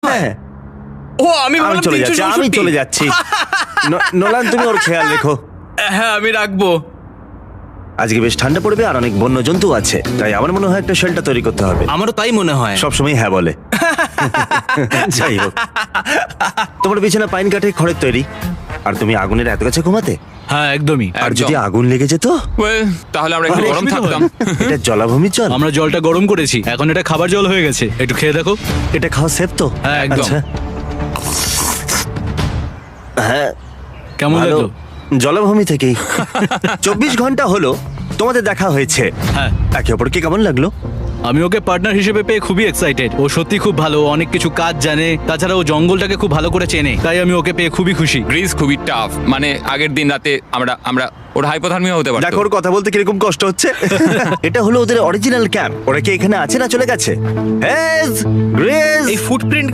হ্যাঁ ও আমি আমি ভাবলাম চলে যাচ্ছি, আমি 364 চলে যাচ্ছি। নোলান, তুমি ওর খেয়াল রেখো। হ্যাঁ আমি রাখবো। আজকে বেশ ঠান্ডা পড়বে আর অনেক বন্য জন্তু আছে, তাই আমার মনে হয় একটা শেল্টার তৈরি করতে হবে। আমারও তাই মনে হয়। সবসময় হ্যাঁ বলে। যাই হোক, তোমার বিছানা পাইন কাঠের খড়ের তৈরি, আর তুমি আগুনের এত কাছে ঘুমাতে। হ্যাঁ একদমই। আর একদম। যদি আগুন লেগে যেত? Well, তাহলে আমরা একটু আরে, গরম থাকতাম। এটা জলাভূমির জল। আমরা জলটা গরম করেছি, এখন এটা খাবার জল হয়ে গেছে। একটু খেয়ে দেখো। এটা খাওয়া সেফ তো? হ্যাঁ, একদম। আচ্ছা। হ্যাঁ, কেমন ভালো। লাগলো? জলাভূমি থেকেই 24 ঘন্টা হলো তোমাদের দেখা হয়েছে। হ্যাঁ, একে অপরকে কেমন লাগলো? আমি ওকে পার্টনার হিসেবে পেয়ে খুবই এক্সাইটেড। ও সত্যি খুব ভালো, ও অনেক কিছু কাজ জানে, তাছাড়া ও জঙ্গলটাকে খুব ভালো করে চেনে, তাই আমি ওকে পেয়ে খুবই খুশি। গ্রিস খুবই টাফ, মানে আগের দিন রাতে আমরা ওর হাইপোথার্মিয়া হতে পারতো। দেখো ওর কথা বলতে কিরকম কষ্ট হচ্ছে। এটা হলো ওদের অরিজিনাল ক্যাম্প। ওরা কি এখানে আছে না চলে গেছে? গ্রেস, এই ফুটপ্রিন্ট